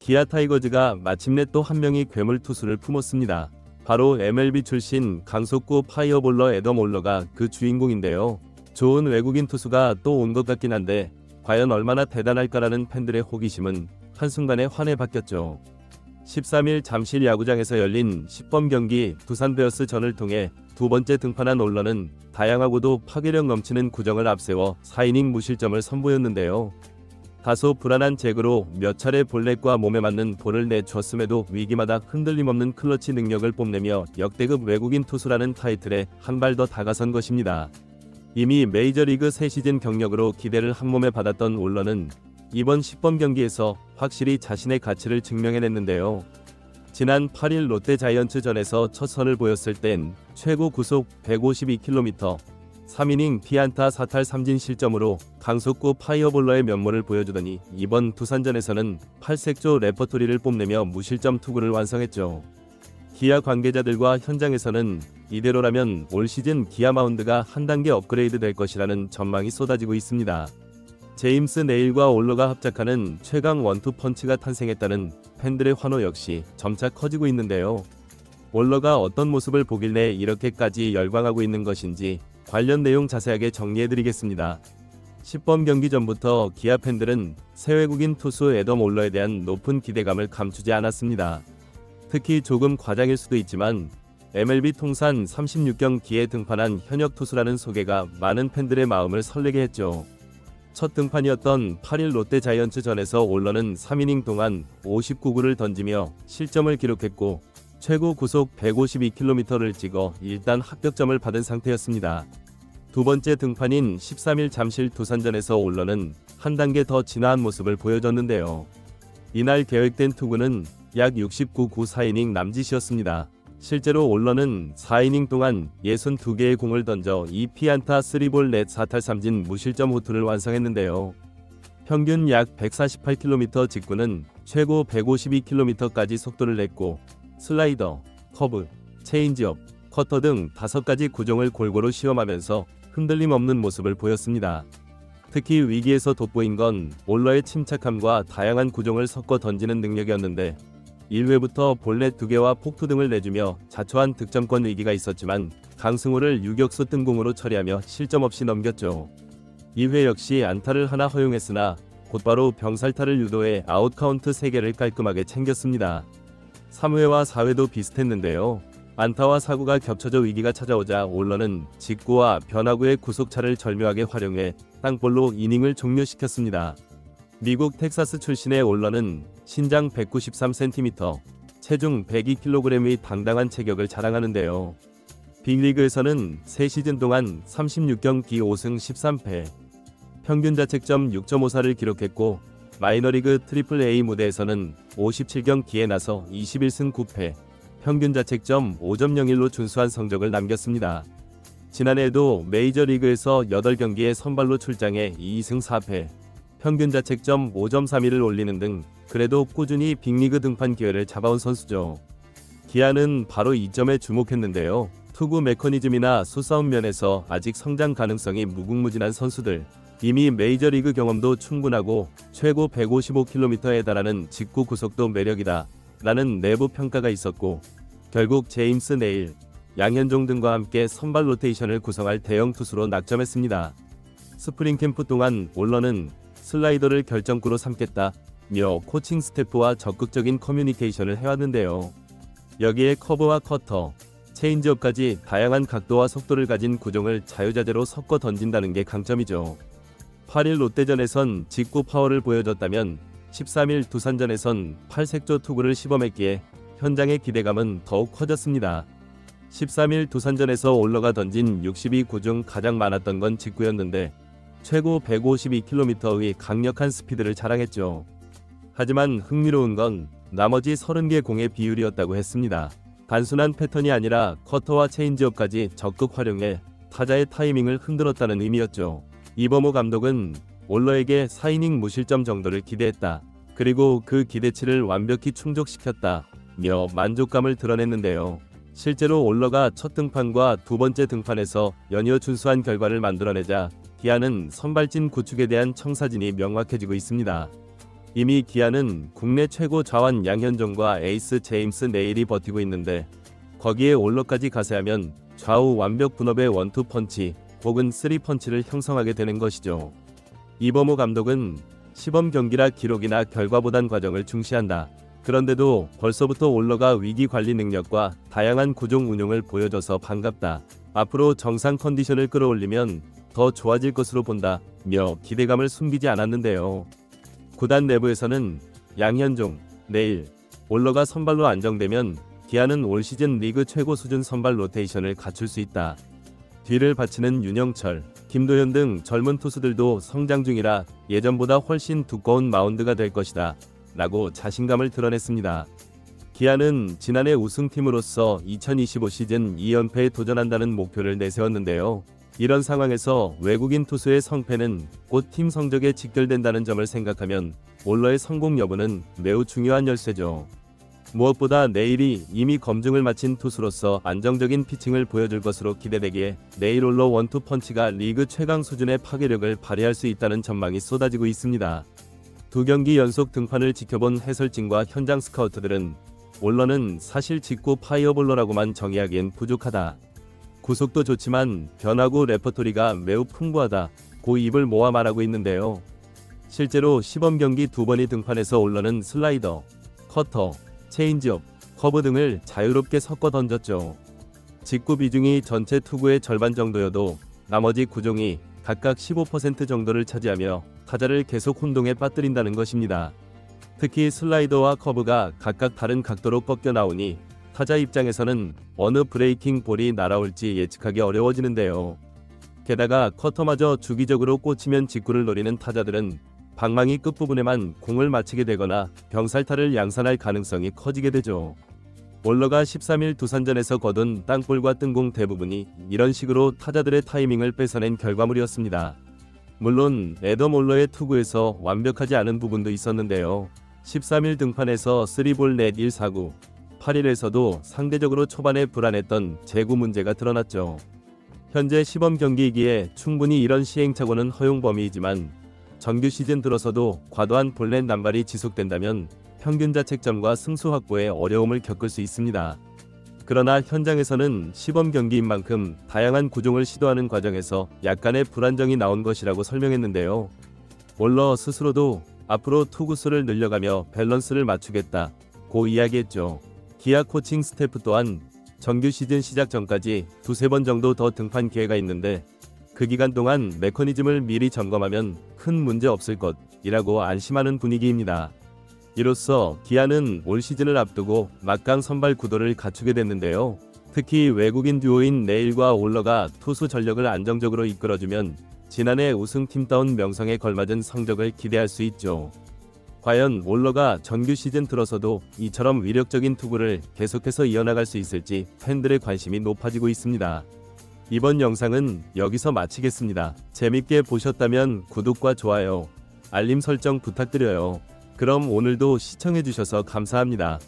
기아 타이거즈가 마침내 또 한 명의 괴물 투수를 품었습니다. 바로 MLB 출신 강속구 파이어볼러 애덤 올러가 그 주인공인데요. 좋은 외국인 투수가 또 온 것 같긴 한데 과연 얼마나 대단할까라는 팬들의 호기심은 한순간에 환에 바뀌었죠. 13일 잠실 야구장에서 열린 10번 경기 두산 베어스전을 통해 두 번째 등판한 올러는 다양하고도 파괴력 넘치는 구정을 앞세워 4이닝 무실점을 선보였는데요. 다소 불안한 제구로 몇 차례 볼넷과 몸에 맞는 볼을 내줬음에도 위기마다 흔들림 없는 클러치 능력을 뽐내며 역대급 외국인 투수라는 타이틀에 한 발 더 다가선 것입니다. 이미 메이저리그 3시즌 경력으로 기대를 한몸에 받았던 올러는 이번 10번 경기에서 확실히 자신의 가치를 증명해냈는데요. 지난 8일 롯데 자이언츠전에서 첫 선을 보였을 땐 최고 구속 152km, 3이닝 피안타 4탈 3진 실점으로 강속구 파이어볼러의 면모를 보여주더니 이번 두산전에서는 8색조 레퍼토리를 뽐내며 무실점 투구를 완성했죠. 기아 관계자들과 현장에서는 이대로라면 올 시즌 기아 마운드가 한 단계 업그레이드 될 것이라는 전망이 쏟아지고 있습니다. 제임스 네일과 올러가 합작하는 최강 원투 펀치가 탄생했다는 팬들의 환호 역시 점차 커지고 있는데요. 올러가 어떤 모습을 보길래 이렇게까지 열광하고 있는 것인지 관련 내용 자세하게 정리해드리겠습니다. 10번 경기 전부터 기아 팬들은 새 외국인 투수 애덤 올러에 대한 높은 기대감을 감추지 않았습니다. 특히 조금 과장일 수도 있지만 MLB 통산 36경기에 등판한 현역 투수라는 소개가 많은 팬들의 마음을 설레게 했죠. 첫 등판이었던 8일 롯데 자이언츠전에서 올러는 3이닝 동안 59구를 던지며 실점을 기록했고 최고 구속 152km를 찍어 일단 합격점을 받은 상태였습니다. 두 번째 등판인 13일 잠실 두산전에서 올러는 한 단계 더 진화한 모습을 보여줬는데요. 이날 계획된 투구는 약 69구 4이닝 남짓이었습니다. 실제로 올러는 4이닝 동안 62개의 공을 던져 2피안타 3볼 넷 4탈 3진 무실점 호투를 완성했는데요. 평균 약 148km 직구는 최고 152km까지 속도를 냈고 슬라이더, 커브, 체인지업, 커터 등 5가지 구종을 골고루 시험하면서 흔들림 없는 모습을 보였습니다. 특히 위기에서 돋보인 건 올러의 침착함과 다양한 구종을 섞어 던지는 능력이었는데 1회부터 볼넷 2개와 폭투 등을 내주며 자초한 득점권 위기가 있었지만 강승호를 유격수 뜬공으로 처리하며 실점 없이 넘겼죠. 2회 역시 안타를 하나 허용했으나 곧바로 병살타를 유도해 아웃카운트 3개를 깔끔하게 챙겼습니다. 3회와 4회도 비슷했는데요. 안타와 사구가 겹쳐져 위기가 찾아오자 올러는 직구와 변화구의 구속차를 절묘하게 활용해 땅볼로 이닝을 종료시켰습니다. 미국 텍사스 출신의 올러는 신장 193cm, 체중 102kg의 당당한 체격을 자랑하는데요. 빅리그에서는 3시즌 동안 36경기 5승 13패, 평균 자책점 6.54를 기록했고 마이너리그 트리플A 무대에서는 57경기에 나서 21승 9패, 평균 자책점 5.01로 준수한 성적을 남겼습니다. 지난해에도 메이저리그에서 8경기에 선발로 출장해 2승 4패, 평균 자책점 5.31을 올리는 등 그래도 꾸준히 빅리그 등판 기회를 잡아온 선수죠. 기아는 바로 이 점에 주목했는데요. 투구 메커니즘이나 수싸움 면에서 아직 성장 가능성이 무궁무진한 선수들, 이미 메이저리그 경험도 충분하고 최고 155km에 달하는 직구 구속도 매력이다 라는 내부 평가가 있었고 결국 제임스 네일, 양현종 등과 함께 선발 로테이션을 구성할 대형 투수로 낙점했습니다. 스프링 캠프 동안 올러는 슬라이더를 결정구로 삼겠다며 코칭 스태프와 적극적인 커뮤니케이션을 해왔는데요. 여기에 커브와 커터, 체인지업까지 다양한 각도와 속도를 가진 구종을 자유자재로 섞어 던진다는 게 강점이죠. 8일 롯데전에선 직구 파워를 보여줬다면 13일 두산전에선 8색조 투구를 시범했기에 현장의 기대감은 더욱 커졌습니다. 13일 두산전에서 올러가 던진 62구 중 가장 많았던 건 직구였는데 최고 152km의 강력한 스피드를 자랑했죠. 하지만 흥미로운 건 나머지 30개 공의 비율이었다고 했습니다. 단순한 패턴이 아니라 커터와 체인지업까지 적극 활용해 타자의 타이밍을 흔들었다는 의미였죠. 이범호 감독은 올러에게 4이닝 무실점 정도를 기대했다. 그리고 그 기대치를 완벽히 충족시켰다며 만족감을 드러냈는데요. 실제로 올러가 첫 등판과 두 번째 등판에서 연이어 준수한 결과를 만들어내자 기아는 선발진 구축에 대한 청사진이 명확해지고 있습니다. 이미 기아는 국내 최고 좌완 양현종과 에이스 제임스 네일이 버티고 있는데 거기에 올러까지 가세하면 좌우 완벽 분업의 원투 펀치 혹은 쓰리 펀치를 형성하게 되는 것이죠. 이범호 감독은 시범 경기라 기록이나 결과보단 과정을 중시한다. 그런데도 벌써부터 올러가 위기 관리 능력과 다양한 구종 운용을 보여줘서 반갑다. 앞으로 정상 컨디션을 끌어올리면 더 좋아질 것으로 본다며 기대감을 숨기지 않았는데요. 구단 내부에서는 양현종, 네일, 올러가 선발로 안정되면 기아는 올 시즌 리그 최고 수준 선발 로테이션을 갖출 수 있다. 뒤를 바치는 윤영철, 김도현 등 젊은 투수들도 성장 중이라 예전보다 훨씬 두꺼운 마운드가 될 것이다 라고 자신감을 드러냈습니다. 기아는 지난해 우승팀으로서 2025 시즌 2연패에 도전한다는 목표를 내세웠는데요. 이런 상황에서 외국인 투수의 성패는 곧 팀 성적에 직결된다는 점을 생각하면 올러의 성공 여부는 매우 중요한 열쇠죠. 무엇보다 내일이 이미 검증을 마친 투수로서 안정적인 피칭을 보여줄 것으로 기대되기에 내일 올러 원투 펀치가 리그 최강 수준의 파괴력을 발휘할 수 있다는 전망이 쏟아지고 있습니다. 두 경기 연속 등판을 지켜본 해설진과 현장 스카우트들은 올러는 사실 직구 파이어볼러라고만 정의하기엔 부족하다. 구속도 좋지만 변화구 레퍼토리가 매우 풍부하다고 입을 모아 말하고 있는데요. 실제로 시범 경기 2번이 등판해서 올러는 슬라이더, 커터, 체인지업, 커브 등을 자유롭게 섞어 던졌죠. 직구 비중이 전체 투구의 절반 정도여도 나머지 구종이 각각 15% 정도를 차지하며 타자를 계속 혼동에 빠뜨린다는 것입니다. 특히 슬라이더와 커브가 각각 다른 각도로 꺾여 나오니 타자 입장에서는 어느 브레이킹 볼이 날아올지 예측하기 어려워지는데요. 게다가 커터마저 주기적으로 꽂히면 직구를 노리는 타자들은 방망이 끝부분에만 공을 맞히게 되거나 병살타를 양산할 가능성이 커지게 되죠. 올러가 13일 두산전에서 거둔 땅볼과 뜬공 대부분이 이런 식으로 타자들의 타이밍을 뺏어낸 결과물이었습니다. 물론 애덤 올러의 투구에서 완벽하지 않은 부분도 있었는데요. 13일 등판에서 3볼 넷 1사구, 8일에서도 상대적으로 초반에 불안했던 제구 문제가 드러났죠. 현재 시범 경기이기에 충분히 이런 시행착오는 허용 범위이지만 정규 시즌 들어서도 과도한 볼넷 남발이 지속된다면 평균 자책점과 승수 확보에 어려움을 겪을 수 있습니다. 그러나 현장에서는 시범 경기인 만큼 다양한 구종을 시도하는 과정에서 약간의 불안정이 나온 것이라고 설명했는데요. 올러 스스로도 앞으로 투구수를 늘려가며 밸런스를 맞추겠다고 이야기했죠. 기아 코칭 스태프 또한 정규 시즌 시작 전까지 2-3번 정도 더 등판 기회가 있는데 그 기간 동안 메커니즘을 미리 점검하면 큰 문제 없을 것이라고 안심하는 분위기입니다. 이로써 기아는 올 시즌을 앞두고 막강 선발 구도를 갖추게 됐는데요. 특히 외국인 듀오인 네일과 올러가 투수 전력을 안정적으로 이끌어주면 지난해 우승팀다운 명성에 걸맞은 성적을 기대할 수 있죠. 과연 올러가 정규 시즌 들어서도 이처럼 위력적인 투구를 계속해서 이어나갈 수 있을지 팬들의 관심이 높아지고 있습니다. 이번 영상은 여기서 마치겠습니다. 재밌게 보셨다면 구독과 좋아요, 알림 설정 부탁드려요. 그럼 오늘도 시청해주셔서 감사합니다.